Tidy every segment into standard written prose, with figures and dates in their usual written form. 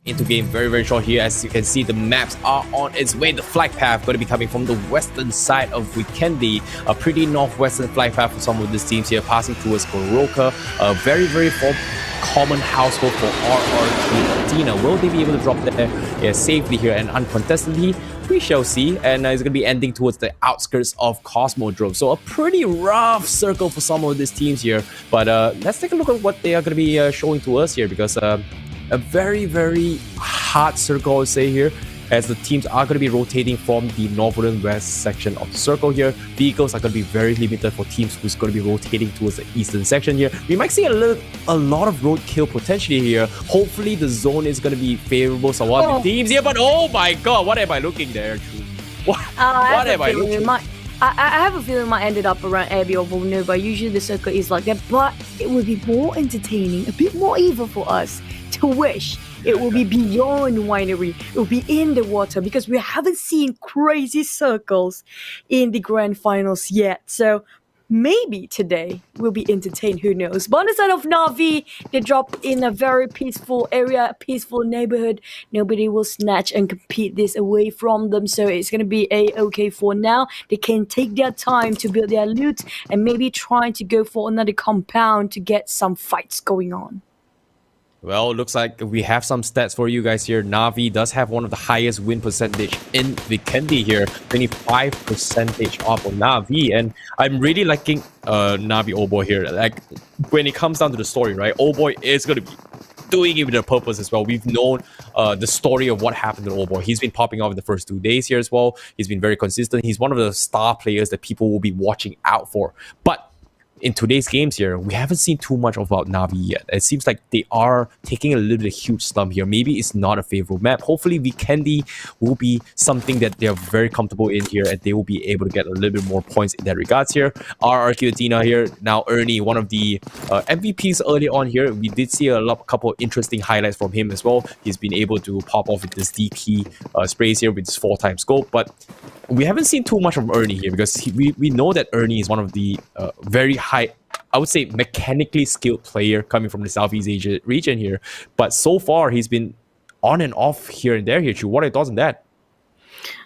into game very short here. As you can see, the maps are on its way. The flight path going to be coming from the western side of Weekendy, a pretty northwestern flight path for some of these teams here, passing towards Goroka, a very common household for RRQ Athena. Will they be able to drop there safely here and uncontestedly? We shall see, and it's going to be ending towards the outskirts of Cosmodrome. So a pretty rough circle for some of these teams here, but let's take a look at what they are going to be showing to us here, because a very hard circle, I would say here, as the teams are going to be rotating from the northern west section of the circle here. Vehicles are going to be very limited for teams who's going to be rotating towards the eastern section here. We might see a lot of roadkill potentially here. Hopefully the zone is going to be favorable for one of the teams here, but oh my god, what am I looking there? What am I looking? I have a feeling it might ended up around Abbey or Villanova. Usually the circle is like that, but it would be more entertaining, a bit more evil for us to wish it will be beyond winery. It will be in the water, because we haven't seen crazy circles in the grand finals yet. So maybe today we'll be entertained, who knows. But on the side of Na'Vi, they drop in a very peaceful area, a peaceful neighborhood. Nobody will snatch and compete this away from them, so it's going to be a-okay for now. They can take their time to build their loot and maybe try to go for another compound to get some fights going on. Well, it looks like we have some stats for you guys here. Na'Vi does have one of the highest win percentage in Weekendy here, 25% off on Na'Vi, and I'm really liking Na'Vi Old Boy here. Like, when it comes down to the story, right, Old Boy is going to be doing it with a purpose as well. We've known the story of what happened to Old Boy. He's been popping off in the first 2 days here as well. He's been very consistent. He's one of the star players that people will be watching out for. But in today's games here, we haven't seen too much about Na'Vi yet. It seems like they are taking a little bit of huge slump here. Maybe it's not a favorable map. Hopefully Weekendy will be something that they're very comfortable in here, and they will be able to get a little bit more points in that regards here. RRQ Athena here, now Ernie, one of the MVPs early on here. We did see a couple of interesting highlights from him as well. He's been able to pop off with this DP sprays here with this 4x scope, but we haven't seen too much from Ernie here, because we know that Ernie is one of the very high, I would say, mechanically skilled player coming from the Southeast Asia region here. But so far, he's been on and off here and there here. Chu, what are your thoughts on that?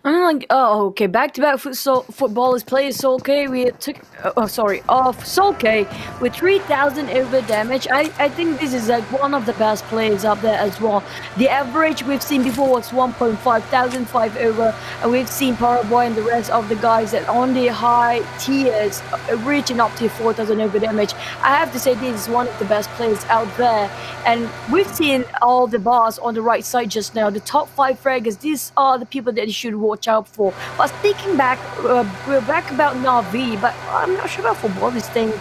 I'm like, oh, okay, back-to-back footballers players Solke. We took, Solke with 3,000 over damage. I think this is like one of the best players up there as well. The average we've seen before was 1,500, 5 over, and we've seen Paraboy and the rest of the guys that on the high tiers reaching up to 4,000 over damage. I have to say this is one of the best players out there, and we've seen all the bars on the right side just now. The top 5 fraggers, these are the people that you should watch out for. But thinking back, we're back about Na'Vi, but I'm not sure about football is staying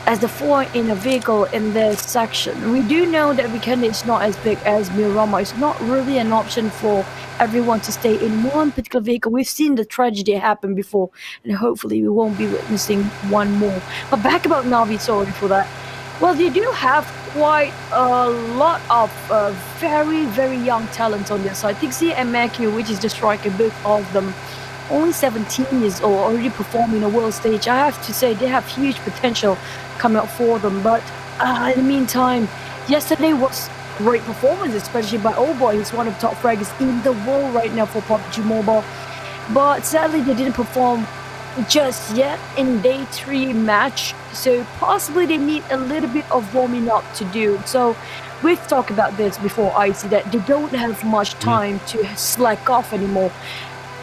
as the 4 in a vehicle in this section. We do know that Weekendy is not as big as Miramar. It's not really an option for everyone to stay in one particular vehicle. We've seen the tragedy happen before, and hopefully we won't be witnessing one more. But back about Na'Vi, sorry for that. Well, they do have quite a lot of very young talents on their side. Tixie and Maki, which is the striker, both of them only 17 years old, already performing on a world stage. I have to say they have huge potential coming up for them. But in the meantime, yesterday was great performance, especially by Old Boy. He's one of the top fraggers in the world right now for Pubg Mobile. But sadly, they didn't perform just yet in day 3 match, so possibly they need a little bit of warming up to do. So we've talked about this before, I see that they don't have much time to slack off anymore.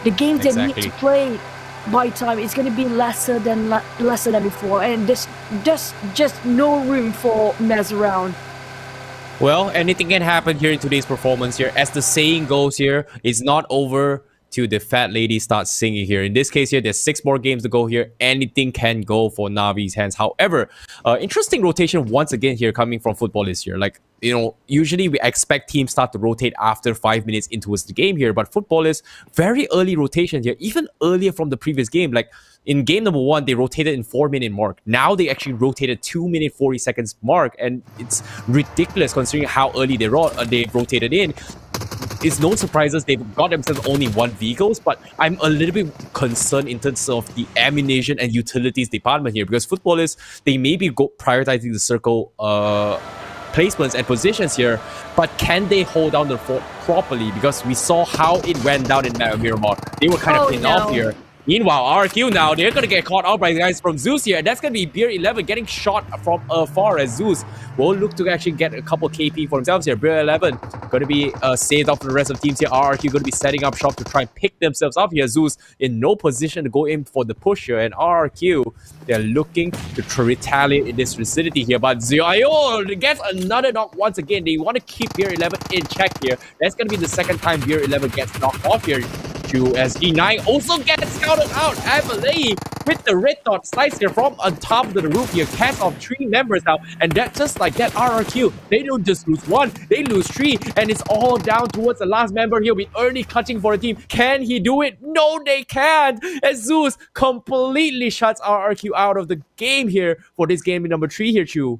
The games they need to play by time is going to be lesser than before, and there's just no room for mess around. Well, anything can happen here in today's performance here. As the saying goes here, it's not over till the fat lady starts singing here. In this case here, there's 6 more games to go here. Anything can go for Na'Vi's hands. However, interesting rotation once again here coming from Footballers here. Like, you know, usually we expect teams start to rotate after 5 minutes into the game here, but Footballers, very early rotation here, even earlier from the previous game. Like, in game number 1, they rotated in 4-minute mark. Now they actually rotated 2-minute 40 seconds mark, and it's ridiculous considering how early they rotated in. It's no surprises they've got themselves only 1 vehicles, but I'm a little bit concerned in terms of the ammunition and utilities department here, because Footballers, they may be prioritizing the circle placements and positions here, but can they hold down the fort properly? Because we saw how it went down in Miramar. They were kind of pinned off here. Meanwhile, RQ now, they're going to get caught out by the guys from Zeus here. And that's going to be Beer 11 getting shot from afar as Zeus will look to actually get a couple KP for themselves here. Beer 11 going to be saved off from the rest of the teams here. RQ going to be setting up shop to try and pick themselves up here. Zeus in no position to go in for the push here. And RQ, they're looking to retaliate in this vicinity here. But Zio gets another knock once again. They want to keep Beer 11 in check here. That's going to be the second time Beer 11 gets knocked off here. As G9 also gets scouted out. Avalay with the red dot slice here from on top of the roof here. Cast off 3 members now. And that just like that RRQ, they don't just lose 1, they lose 3. And it's all down towards the last member here with Ernie clutching for the team. Can he do it? No, they can't. As Zeus completely shuts RRQ out of the game here for this game number 3 here, Chu.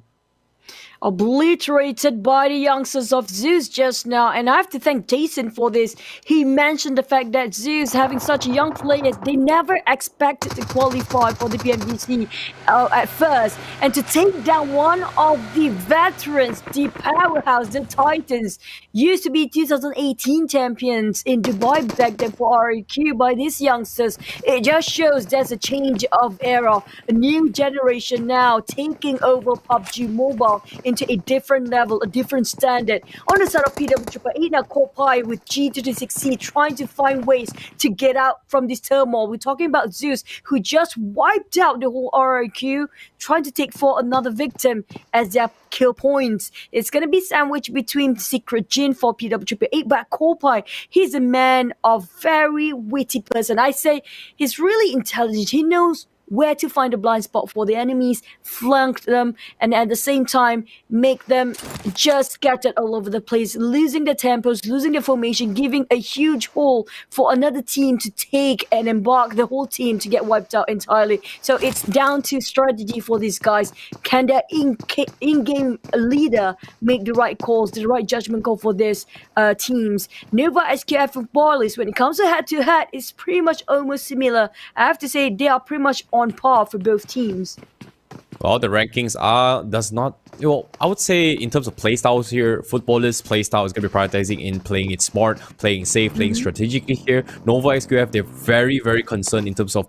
Obliterated by the youngsters of Zeus just now, and I have to thank Jason for this. He mentioned the fact that Zeus, having such young players, they never expected to qualify for the Pmgc at first, and to take down one of the veterans, the powerhouse, the Titans, used to be 2018 champions in Dubai back then for REQ by these youngsters. It just shows there's a change of era, a new generation now taking over PUBG Mobile into a different level, a different standard. On the side of Pwg, now Kopai with G26C trying to find ways to get out from this turmoil. We're talking about Zeus, who just wiped out the whole RRQ, trying to take for another victim as their kill points. It's going to be sandwiched between Secret Jin for Pwg, but Kopai, he's a man of very witty person. I say he's really intelligent. He knows where to find a blind spot for the enemies, flank them, and at the same time make them just scattered all over the place, losing their tempos, losing their formation, giving a huge hole for another team to take and embark the whole team to get wiped out entirely. So it's down to strategy for these guys. Can their in-game leader make the right calls, the right judgment call for these teams? Nova, SQF, and Boilers, when it comes to head-to-head, it's pretty much almost similar. I have to say they are pretty much on par for both teams. Well, the rankings I would say in terms of playstyles here, Footballers' playstyle is going to be prioritizing in playing it smart, playing safe, playing strategically here. Nova SQF, they're very, very concerned in terms of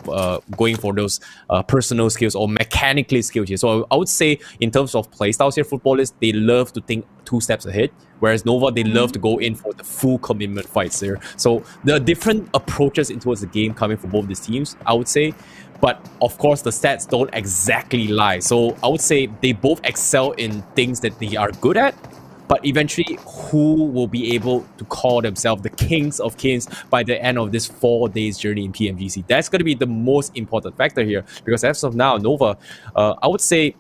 going for those personal skills or mechanically skills here. So I would say in terms of playstyles here, Footballers, they love to think 2 steps ahead. Whereas Nova, they love to go in for the full commitment fights there. So there are different approaches towards the game coming from both these teams, I would say. But of course, the stats don't exactly lie. So I would say they both excel in things that they are good at. But eventually, who will be able to call themselves the kings of kings by the end of this 4 days journey in Pmgc? That's going to be the most important factor here. Because as of now, Nova, I would say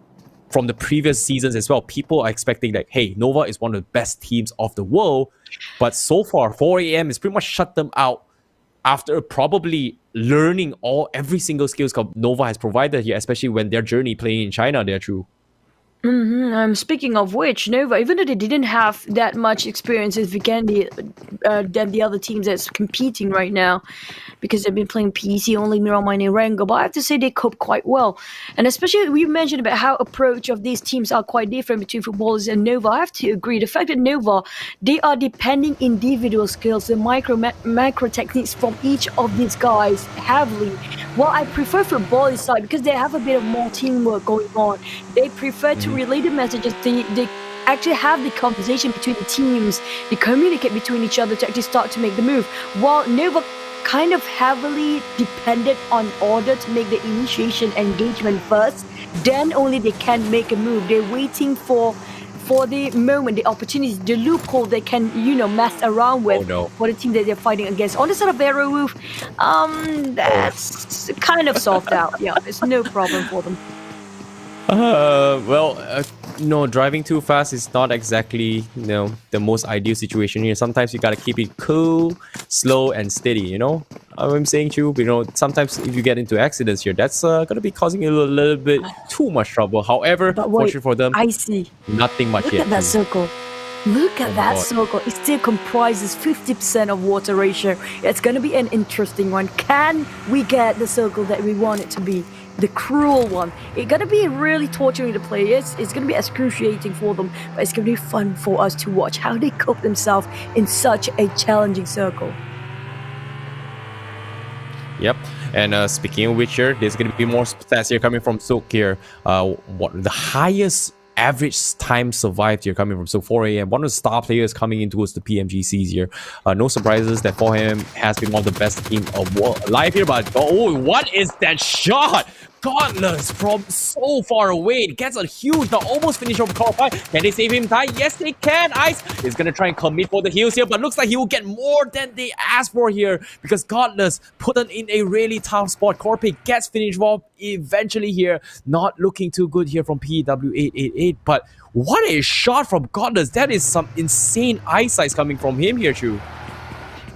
from the previous seasons as well, people are expecting like, hey, Nova is one of the best teams of the world. But so far, 4 AM has pretty much shut them out after probably learning every single skills Nova has provided here, especially when their journey playing in China, they're true. Speaking of which, Nova, even though they didn't have that much experience with Vikendi than the other teams that's competing right now, because they've been playing PC only, Miramine and Rango, but I have to say they cope quite well. And especially you mentioned about how approach of these teams are quite different between Footballers and Nova. I have to agree. The fact that Nova, they are depending individual skills, the macro techniques from each of these guys heavily. Well, I prefer Footballers side because they have a bit of more teamwork going on. They prefer to relay the messages. They actually have the conversation between the teams. They communicate between each other to actually start to make the move. While Nova kind of heavily dependent on order to make the initiation engagement first, then only they can make a move. They're waiting for the moment, the opportunity, the loophole they can, mess around with for the team that they're fighting against. On the side of Arrowwolf, that's kind of solved out. Yeah, there's no problem for them. Driving too fast is not exactly, the most ideal situation here. Sometimes you gotta keep it cool, slow, and steady, I'm saying to you, sometimes if you get into accidents here, that's gonna be causing you a little bit too much trouble. However, fortunately for them, I see. Nothing much Look yet. At that circle. Look at that circle. It still comprises 50% of water ratio. It's going to be an interesting one. Can we get the circle that we want it to be? the cruel one. It's gonna be really torturing the players. It's gonna be excruciating for them, but it's gonna be fun for us to watch how they cope themselves in such a challenging circle. Yep. And speaking of which, here, there's going to be more stats here coming from Sook here. What the highest average time survived here coming from Sook 4 a.m. One of the star players coming in towards the PMGCs here. No surprises that for him has been one of the best team alive here. But oh, what is that shot? Godless from so far away. It gets a huge, now almost finish off core 5. Can they save him time? Yes, they can. Ice is going to try and commit for the heals here, but looks like he will get more than they asked for here because Godless put them in a really tough spot. Corpe gets finished off eventually here. Not looking too good here from PW888, but what a shot from Godless. That is some insane eyesight coming from him here, Chu.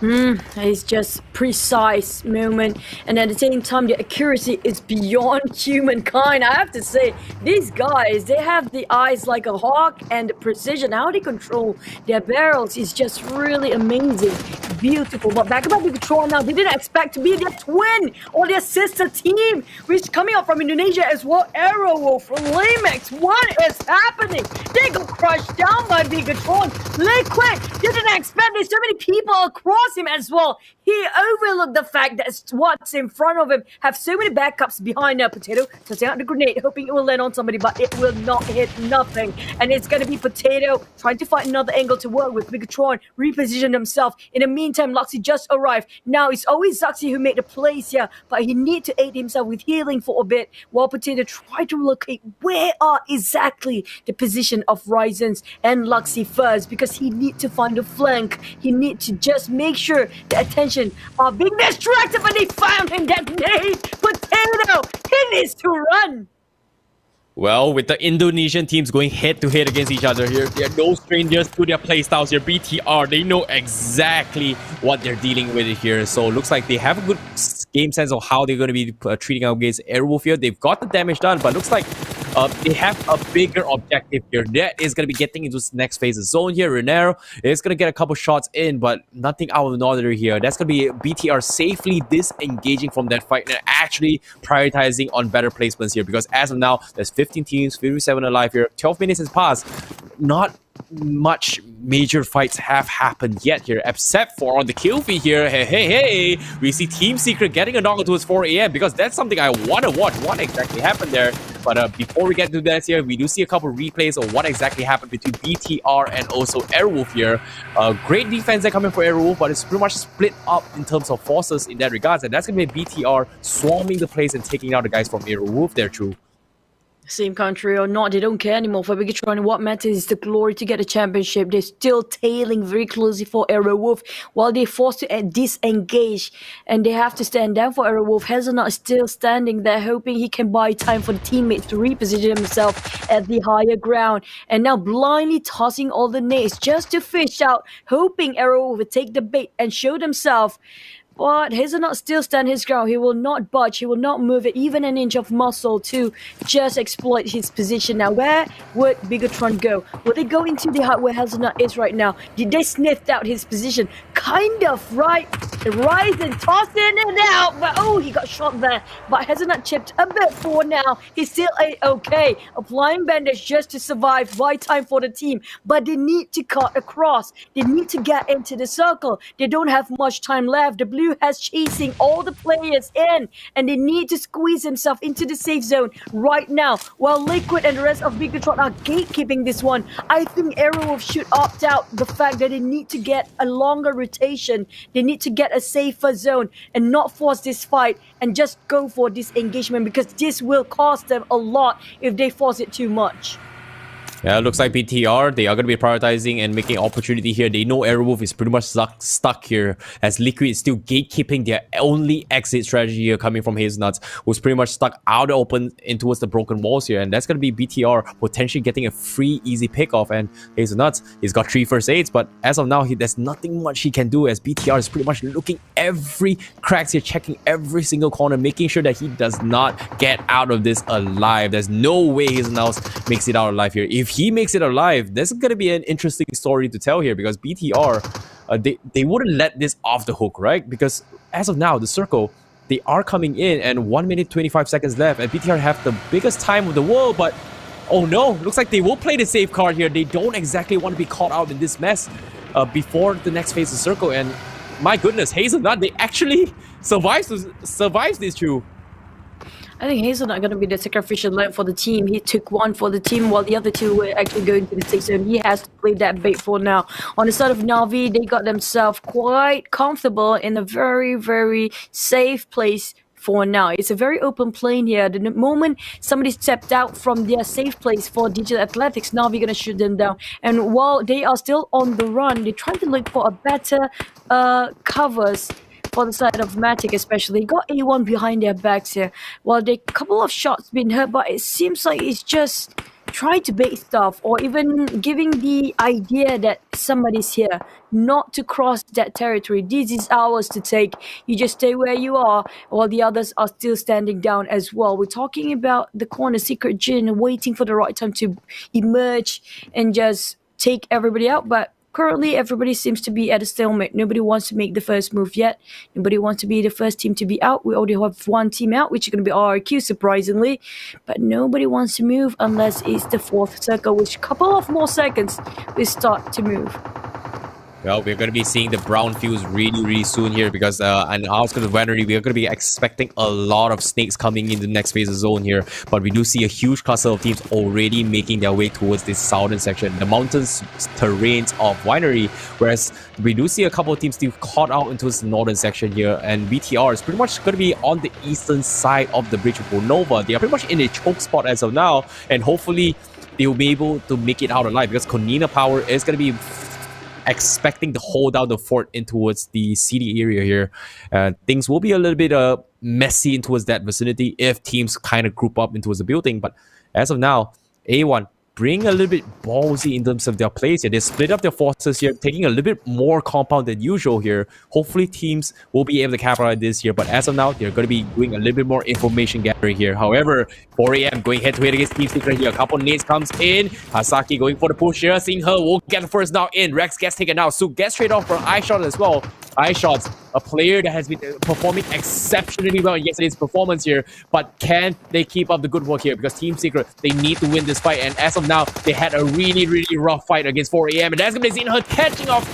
It's just precise movement, and at the same time the accuracy is beyond humankind. I have to say, these guys, they have the eyes like a hawk, and the precision, how they control their barrels is just really amazing, beautiful. But back about the control now, they didn't expect to be their twin or their sister team, which coming up from Indonesia as well. Aerowolf, Lamex, what is happening? They got crushed down by Bigatron. Liquid didn't expect there's so many people across him as well. He overlooked the fact that what's in front of him have so many backups behind Potato, tossing out the grenade, hoping it will land on somebody, but it will not hit nothing. And it's going to be Potato trying to find another angle to work with. Bigatron repositioned himself. In the meantime, Luxy just arrived. Now it's always Luxy who made the plays here, but he need to aid himself with healing for a bit while Potato try to locate where are exactly the position of Ryzen's and Luxy first, because he need to find the flank. He need to just make sure the attention are being distracted, but they found him. That nade, Potato, he needs to run. Well, with the Indonesian teams going head-to-head against each other here, they're no strangers to their playstyles here. BTR, they know exactly what they're dealing with here. So it looks like they have a good game sense of how they're going to be treating out against Airwolf here. They've got the damage done, but looks like they have a bigger objective here. That is going to be getting into this next phase of zone here. Renero is going to get a couple shots in, but nothing out of the ordinary here. That's going to be BTR safely disengaging from that fight and actually prioritizing on better placements here, because as of now, there's 15 teams, 57 alive here. 12 minutes has passed. Not much major fights have happened yet here, except for on the kill feed here. Hey, we see Team Secret getting a knock towards 4 a.m. because that's something I want to watch. What exactly happened there? But before we get to that here, we do see a couple replays of what exactly happened between BTR and also Airwolf here. Great defense there coming for Airwolf, but it's pretty much split up in terms of forces in that regards, and that's going to be BTR swarming the place and taking out the guys from Airwolf there, True. Same country or not, they don't care anymore for Bigatron. What matters is the glory to get a championship. They're still tailing very closely for Aerowolf while they're forced to disengage, and they have to stand down for Aerowolf. Hazelnut is still standing there, hoping he can buy time for the teammates to reposition himself at the higher ground, and now blindly tossing all the nades just to fish out, hoping Aerowolf would take the bait and show themselves. But Hazelnut still stand his ground. He will not budge. He will not move it even an inch of muscle to just exploit his position. Now, where would Bigatron go? Will they go into the hut where Hazelnut is right now? Did they sniff out his position? Kind of, right? Rise and toss in and out. But oh, he got shot there. But Hazelnut chipped a bit for now. He's still okay. Applying bandage just to survive. Buy time for the team. But they need to cut across. They need to get into the circle. They don't have much time left. The blue has chasing all the players in, and they need to squeeze himself into the safe zone right now, while Liquid and the rest of Bigatron are gatekeeping this one. I think Aerowolf should opt out the fact that they need to get a longer rotation. They need to get a safer zone and not force this fight and just go for this engagement, because this will cost them a lot if they force it too much. Yeah, it looks like BTR, they are going to be prioritizing and making opportunity here. They know Airwolf is pretty much stuck here, as Liquid is still gatekeeping their only exit strategy here coming from Hazelnuts, who's pretty much stuck out open in towards the broken walls here. And that's going to be BTR potentially getting a free, easy pickoff. And Hazelnuts, he's got 3 first aids, but as of now, there's nothing much he can do, as BTR is pretty much looking every cracks here, checking every single corner, making sure that he does not get out of this alive. There's no way Hazelnuts makes it out alive here. If he makes it alive, this is going to be an interesting story to tell here, because BTR, they wouldn't let this off the hook, right? Because as of now, the circle, They are coming in, and 1 minute 25 seconds left, and BTR have the biggest time of the world, but oh no, looks like they will play the safe card here. They don't exactly want to be caught out in this mess before the next phase of Circle, and my goodness, Hazelnut, they actually survives this too. I think Hazelnut going to be the sacrificial lamb for the team. He took one for the team while the other two were actually going to the safe zone. He has to play that bait for now. On the side of Na'Vi, they got themselves quite comfortable in a very, very safe place for now. It's a very open plane here. The moment somebody stepped out from their safe place for Digital Athletics, Na'Vi going to shoot them down. And while they are still on the run, they're trying to look for a better covers for the side of Matic especially. Got A1 behind their backs here. While a couple of shots been hurt, but it seems like it's just trying to bait stuff or even giving the idea that somebody's here, not to cross that territory. This is ours to take. You just stay where you are while the others are still standing down as well. We're talking about the corner Secret Jin waiting for the right time to emerge and just take everybody out, but currently, everybody seems to be at a stalemate. Nobody wants to make the first move yet. Nobody wants to be the first team to be out. We already have one team out, which is going to be RRQ, surprisingly. But nobody wants to move unless it's the fourth circle, which a couple of more seconds will start to move. Well, we're going to be seeing the brown fields really, really soon here because on the outskirts of Vanity, we're going to be expecting a lot of snakes coming in the next phase of zone here. But we do see a huge cluster of teams already making their way towards this southern section, the mountains terrains of Winery, whereas we do see a couple of teams still caught out into this northern section here, and BTR is pretty much going to be on the eastern side of the bridge of Bonova. They are pretty much in a choke spot as of now, and hopefully they'll be able to make it out alive because Konina Power is going to be expecting to hold down the fort in towards the city area here. Things will be a little bit messy in towards that vicinity if teams kind of group up into the building. But as of now, A1 bring a little bit ballsy in terms of their plays here. They split up their forces here, taking a little bit more compound than usual here. Hopefully teams will be able to capitalize this here, but as of now, they're going to be doing a little bit more information gathering here. However, 4 AM going head-to-head against Team Secret here. A couple nades comes in. Hasaki going for the push here. Seeing her will get the first now in. Rex gets taken out. Su gets straight off from iShot as well. iShot's a player that has been performing exceptionally well in yesterday's performance here, but can they keep up the good work here? Because Team Secret, they need to win this fight, and as of now, they had a really, really rough fight against 4 AM, and that's going to be seen her catching off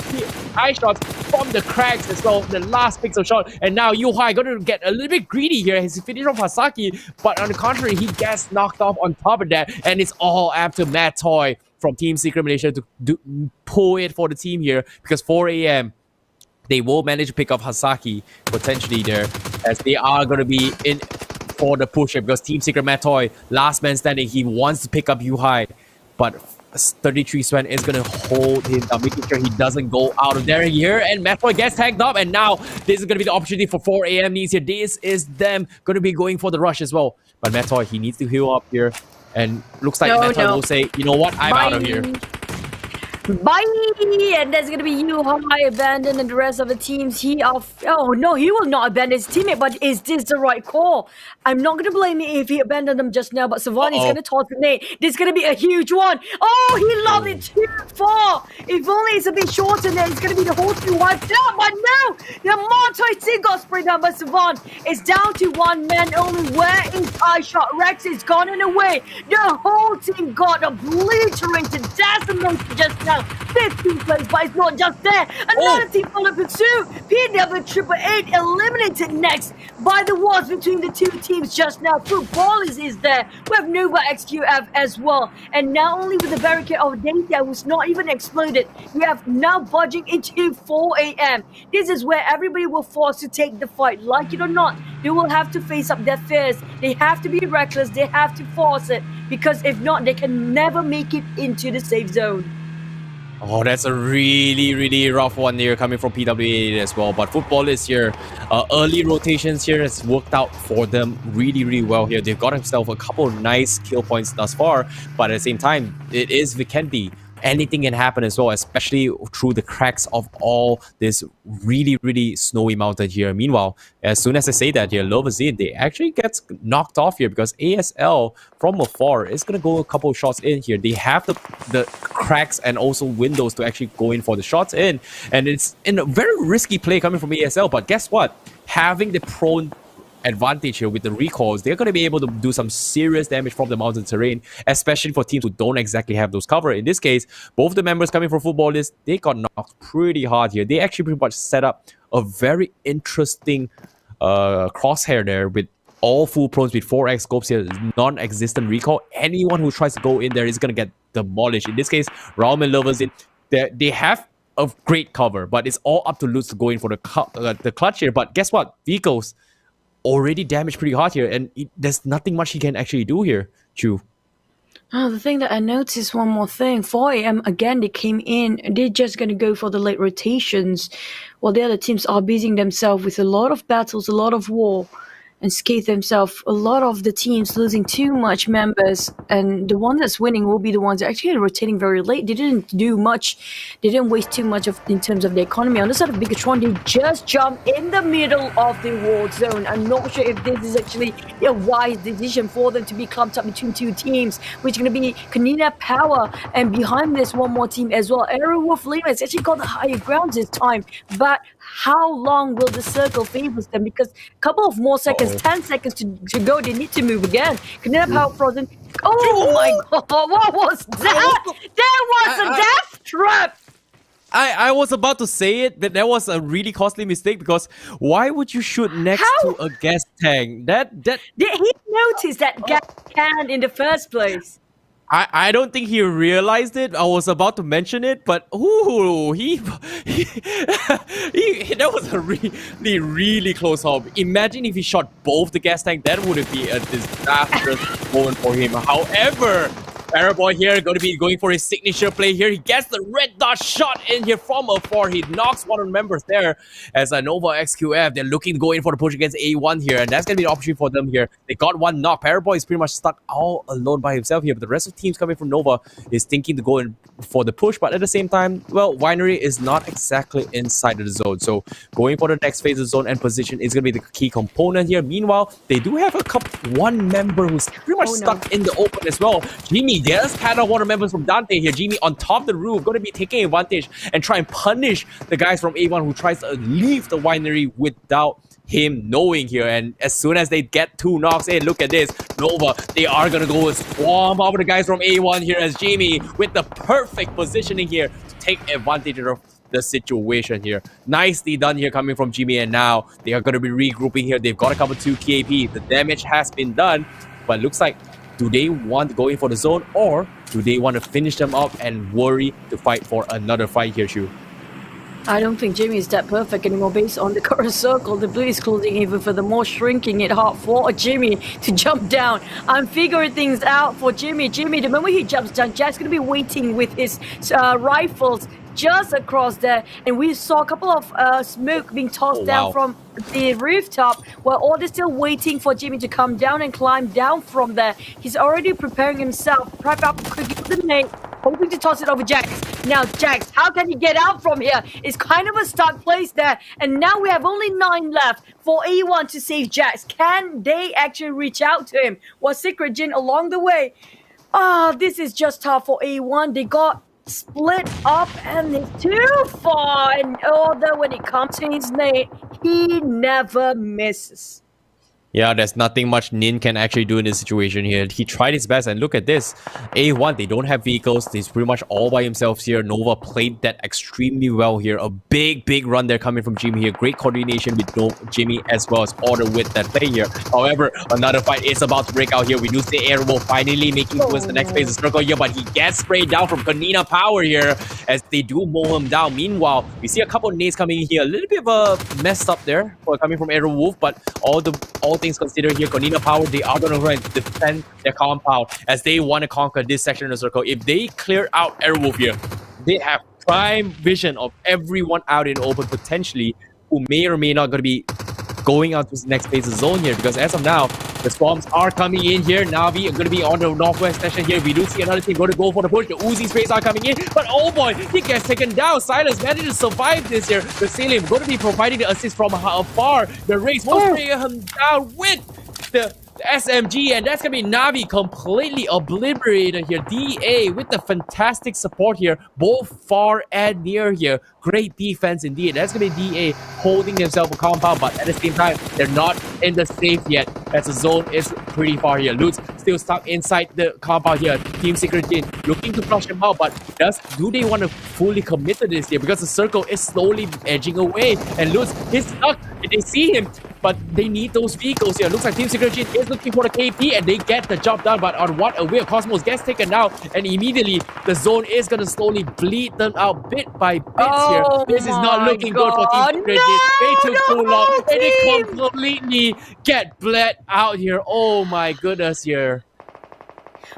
iShots from the cracks as well, the last pixel shot, and now Yuhai going to get a little bit greedy here. He's finished off Hasaki, but on the contrary, he gets knocked off on top of that, and it's all after Mad Toy from Team Secret Malaysia to pull it for the team here, because 4 AM, they will manage to pick up Hasaki potentially there, as they are going to be in for the push here, because Team Secret Matoy, last man standing, he wants to pick up Yuhai, but 33 Sven is going to hold him down, making sure he doesn't go out of there here, and Matoy gets tagged up, and now this is going to be the opportunity for 4 AM needs here. This is them going to be going for the rush as well, but Matoy, he needs to heal up here, and looks like Matoy will say, you know what, I'm out of here. Bye! And that's gonna be Yuhai abandoned and the rest of the teams. Oh no, he will not abandon his teammate, but is this the right call? I'm not gonna blame him if he abandoned them just now, but Savani's gonna toss the nade. This is gonna be a huge one. Oh, he loved it too far. If only it's a bit shorter, then it's gonna be the whole team wiped out. But no, the Montoy still got sprayed down by Savan. It's down to one man only. Where is iShot? Rex is gone and away. The whole team got obliterated, decimated just now. 15 plays, but it's not just there. Another team followed pursuit. PW888 eliminated next by the wars between the two teams just now. Footballers is there. We have Nova XQF as well. And not only with the barricade of Data was not even exploded, we have now budging into 4 AM. This is where everybody will force to take the fight. Like it or not, they will have to face up their fears. They have to be reckless. They have to force it. Because if not, they can never make it into the safe zone. Oh, that's a really, really rough one here coming from PWA as well. But football is here. Early rotations here has worked out for them really, really well here. They've got themselves a couple of nice kill points thus far. But at the same time, it is Vikendi. Anything can happen as well, especially through the cracks of all this really, really snowy mountain here. Meanwhile, as soon as I say that here, Lovazine, they actually gets knocked off here because ASL from afar is going to go a couple of shots in here. They have the cracks and also windows to actually go in for the shots in. And it's in a very risky play coming from ASL. But guess what? Having the prone advantage here with the recalls. They're going to be able to do some serious damage from the mountain terrain, especially for teams who don't exactly have those cover. In this case, both the members coming from Football List, they got knocked pretty hard here. They actually pretty much set up a very interesting crosshair there with all full prones with 4x scopes here, non-existent recall. Anyone who tries to go in there is going to get demolished. In this case, Realm and Lovers, they have a great cover, but it's all up to Lutz to go in for the clutch here. But guess what? Vehicles already damaged pretty hard here, and there's nothing much he can actually do here, Chu. Oh, the thing that I noticed, one more thing, 4 a.m. again, they came in, they're just going to go for the late rotations, while the other teams are busying themselves with a lot of battles, a lot of war, and Skate themselves, a lot of the teams losing too much members, and the one that's winning will be the ones that actually rotating very late. They didn't do much, they didn't waste too much in terms of the economy. On the side of Bigatron, they just jumped in the middle of the war zone. I'm not sure if this is actually a wise decision for them to be clumped up between two teams, which is going to be Kanina Power, and behind this one more team as well. Aerowolf Lima has actually got the higher ground this time, but how long will the circle favors them? Because a couple of more seconds, 10 seconds to go, they need to move again. Kanina Power frozen. Oh my god, what was that? There was a death trap! I was about to say it, but that was a really costly mistake, because why would you shoot next to a gas tank? Did he notice that gas can in the first place? I don't think he realized it. I was about to mention it, but that was a really close home. Imagine if he shot both the gas tank. That would be a disastrous moment for him. However, Paraboy here going to be going for his signature play here. He gets the red dot shot in here from afar. He knocks one of the members there as a Nova XQF. They're looking to go in for the push against A1 here, and that's going to be an opportunity for them here. They got one knock. Paraboy is pretty much stuck all alone by himself here, but the rest of the teams coming from Nova is thinking to go in for the push, but at the same time, well, Winery is not exactly inside of the zone, so going for the next phase of zone and position is going to be the key component here. Meanwhile, they do have one member who's pretty much stuck in the open as well. Jimmy, there's kind of one of the members from Dante here. Jimmy on top of the roof, going to be taking advantage and try and punish the guys from A1 who tries to leave the Winery without him knowing here. And as soon as they get 2 knocks, hey, look at this, Nova, they are gonna go and swarm over the guys from A1 here as Jimmy with the perfect positioning here to take advantage of the situation here. Nicely done here coming from Jimmy, and now they are going to be regrouping here. They've got a couple 2 KP. The damage has been done, but looks like, do they want to go in for the zone, or do they want to finish them up and worry to fight for another fight here, Shu? I don't think Jimmy is that perfect anymore based on the current circle. The blue is closing even furthermore, shrinking it hard for Jimmy to jump down. I'm figuring things out for Jimmy. Jimmy, the moment he jumps down, Jack's going to be waiting with his rifles just across there, and we saw a couple of smoke being tossed down from the rooftop, while all they're still waiting for Jimmy to come down and climb down from there. He's already preparing himself, prep up quickly with the nade, hoping to toss it over Jax. Now Jax, how can he get out from here? It's kind of a stuck place there, and now we have only 9 left for A1 to save Jax. Can they actually reach out to him? Was Secret Jin along the way? This is just tough for A1. They got split up and it's too far, and although when it comes to his nade, he never misses. Yeah, there's nothing much Nin can actually do in this situation here. He tried his best, and look at this. A1, they don't have vehicles. He's pretty much all by himself here. Nova played that extremely well here. A big run there coming from Jimmy here. Great coordination with Jimmy as well as Order with that play here. However, another fight is about to break out here. We do see Airwolf finally making towards the next phase of circle here, but he gets sprayed down from Kanina Power here as they do mow him down. Meanwhile, we see a couple of nades coming in here. A little bit of a mess up there for coming from Airwolf, but all things considered here, Kanina Power, they are going to defend their compound as they want to conquer this section of the circle. If they clear out Airwolf here, they have prime vision of everyone out in open potentially who may or may not going to be going out to the next phase of zone here, because as of now, the Storms are coming in here. Navi are going to be on the northwest section here. We do see another team going to go for the push. The Uzi sprays are coming in, but oh boy, he gets taken down. Silas managed to survive this here. The Salim going to be providing the assist from afar. The race will spray him down with the the SMG, and that's gonna be Na'Vi completely obliterated here. DA with the fantastic support here, both far and near here. Great defense indeed. That's gonna be DA holding himself a compound, but at the same time, they're not in the safe yet, as the zone is pretty far here. Lutz still stuck inside the compound here. Team Secret Jin looking to flush him out, but do they want to fully commit to this here? Because the circle is slowly edging away, and Lutz is stuck. They see him, but they need those vehicles here. Looks like Team Secret Jin is looking for the KP, and they get the job done, but on what a way. Cosmos gets taken out, and immediately the zone is going to slowly bleed them out bit by bits here. This is not looking good for Team Secret Jin. They took too long, and they completely get bled out here. Oh my goodness here.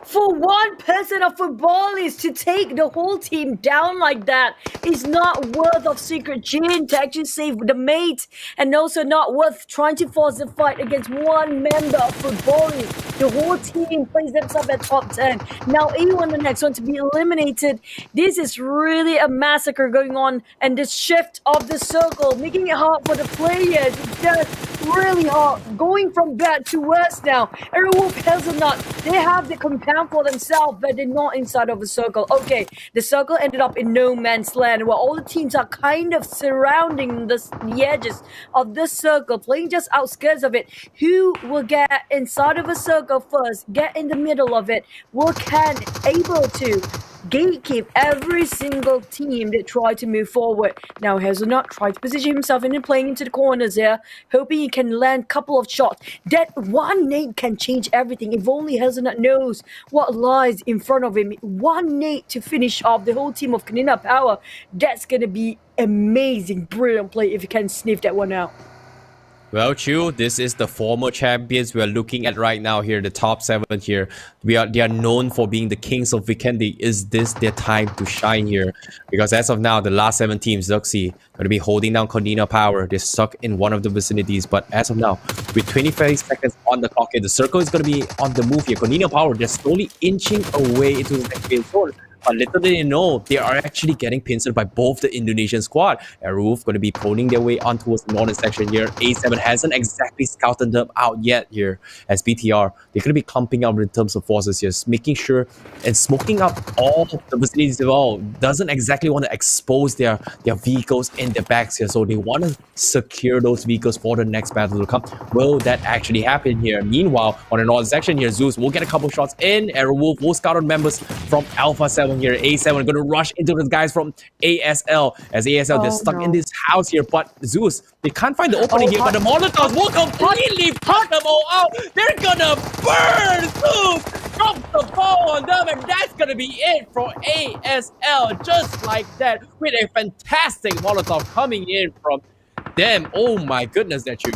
For one person of footballers to take the whole team down like that is not worth of Secret Jin to actually save the mate, and also not worth trying to force the fight against one member of footballers. The whole team plays themselves at top 10. Now A1 the next one to be eliminated. This is really a massacre going on, and the shift of the circle making it hard for the players. It's just really hard. Going from bad to worse now. Airwolf Hazelnut, they have the compound for themselves, but they're not inside of a circle. Okay, the circle ended up in no man's land, where all the teams are kind of surrounding the edges of this circle, playing just outskirts of it. Who will get inside of a circle first, get in the middle of it, will can able to gatekeep every single team that try to move forward. Now Hazelnut tried to position himself and playing into the corners here, hoping he can land a couple of shots. That one nade can change everything. If only Hazelnut knows what lies in front of him. One nade to finish off the whole team of Kanina Power. That's gonna be amazing, brilliant play if you can sniff that one out. Well, Chu, this is the former champions we are looking at right now here, the top 7 here. They are known for being the kings of Vikendi. Is this their time to shine here? Because as of now, the last 7 teams, Zuxi, going to be holding down Condina Power. They're stuck in one of the vicinities. But as of now, with 25 seconds on the clock here, the circle is going to be on the move here. Condina Power, they're slowly inching away into the next phase zone. But little do they know, they are actually getting pincered by both the Indonesian squad. Aeroof going to be pulling their way on towards the northern section here. A7 hasn't exactly scouted them out yet here. As BTR, they're going to be clumping up in terms of forces here, making sure and smoking up all the vicinities as well. Doesn't exactly want to expose their vehicles in their backs here. So they want to secure those vehicles for the next battle to come. Will that actually happen here? Meanwhile, on the northern section here, Zeus will get a couple shots in. Aerowolf will scout on members from Alpha 7 here. A7 going to rush into the guys from ASL. As ASL, they're stuck in this house here. But Zeus, they can't find the opening here. But the Molotovs will completely put them all out. They're gonna burn Zeus. Drop the ball on them, and that's gonna be it for ASL. Just like that, with a fantastic Molotov coming in from them. Oh my goodness, that you.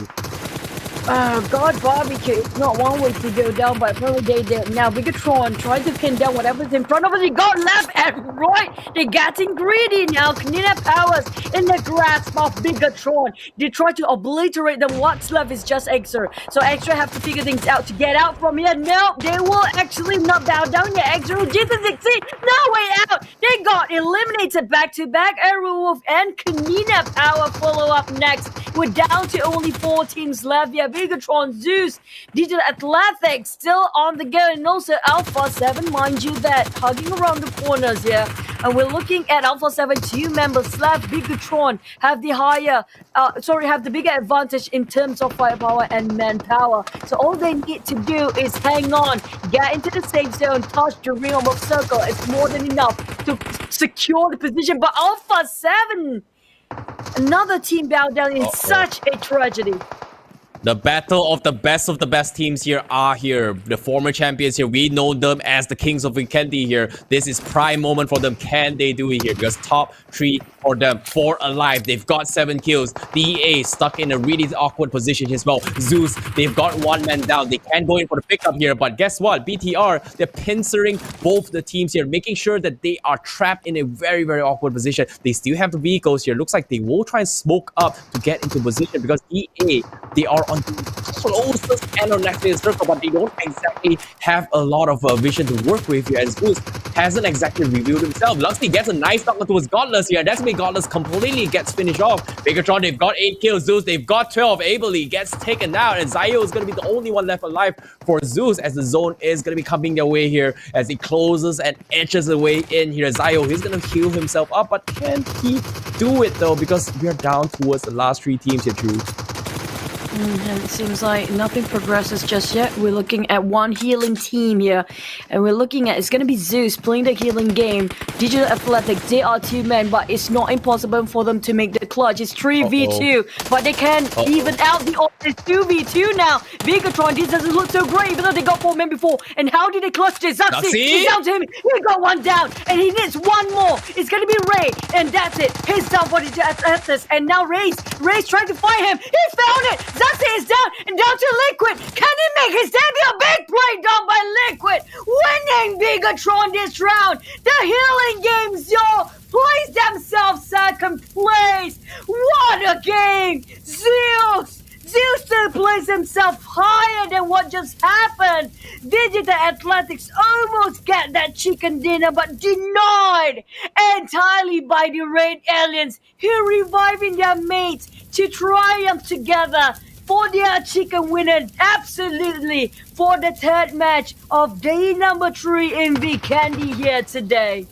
God barbecue, it's not one way to go down, but apparently they did. Now Bigatron trying to pin down whatever's in front of us. He got left and right. They're getting greedy now. Kanina Powers in the grasp of Bigatron. They try to obliterate them. What's left is just Exer. So Exer have to figure things out to get out from here. No, they will actually not bow down yet. Exer will just succeed. No way out. They got eliminated back to back. Aerowolf and Kanina Power follow up next. We're down to only 4 teams left. Yeah, Bigatron, Zeus, Digital Athletics still on the go, and also Alpha 7, mind you, that hugging around the corners here. And we're looking at Alpha 7, 2 members left. Bigatron have the bigger advantage in terms of firepower and manpower. So all they need to do is hang on, get into the safe zone, touch the ring of circle. It's more than enough to secure the position. But Alpha 7, another team bow down in such a tragedy. The battle of the best teams here are here. The former champions here, we know them as the kings of Vikendi here. This is prime moment for them. Can they do it here? Because top 3 for them, 4 alive. They've got 7 kills. DA stuck in a really awkward position as well. Zeus, they've got 1 man down. They can go in for the pickup here, but guess what? BTR, they're pincering both the teams here, making sure that they are trapped in a very, very awkward position. They still have the vehicles here. Looks like they will try and smoke up to get into position, because EA, they are on the closest end of next phase circle, but they don't exactly have a lot of vision to work with here, as Zeus hasn't exactly revealed himself. Luxley gets a nice knock towards Godless here. That's been Godless completely gets finished off. Bigatron, they've got 8 kills. Zeus, they've got 12. Abely gets taken out, and Zio is going to be the only one left alive for Zeus, as the zone is going to be coming their way here as he closes and edges the way in here. Zio, he's going to heal himself up, but can he do it though? Because we are down towards the last 3 teams here, Drew. And it seems like nothing progresses just yet. We're looking at one healing team here. And we're looking at, it's going to be Zeus playing the healing game. Digital Athletics, they are 2 men, but it's not impossible for them to make the clutch. It's 3v2, but they can even out the odds. It's 2v2 now. Bigatron, this doesn't look so great, even though they got 4 men before. And how did they clutch this? Zaxi, he's down to him. He got 1 down, and he needs 1 more. It's going to be Ray, and that's it. He's down for the Athletics. And now Ray's trying to find him. He found it. Zaxi is down, and down to Liquid. Can he make his debut? A big play done by Liquid, winning Bigatron this round. The healing games, y'all, place themselves second place. What a game! Zeus still plays himself higher than what just happened. Digital Athletics almost get that chicken dinner, but denied entirely by the Raid Aliens, who reviving their mates to triumph together for their chicken winner, absolutely, for the 3rd match of day number 3 in Vikendi here today.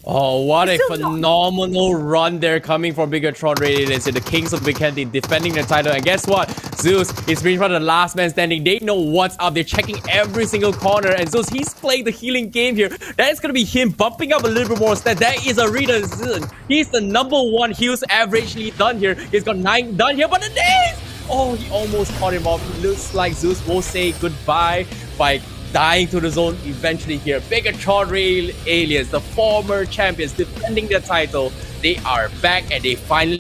Oh, what a phenomenal run there coming from Bigatron Radiance, the Kings of Vikendi defending the title. And guess what? Zeus is pretty much the last man standing. They know what's up. They're checking every single corner. And Zeus, he's playing the healing game here. That is going to be him bumping up a little bit more stat. That is Arena Zin. He's the number 1 heals averagely done here. He's got 9 done here, but the days! Oh, he almost caught him off. It looks like Zeus will say goodbye by dying to the zone eventually here. Bigatron Aliens, the former champions defending their title, they are back and they finally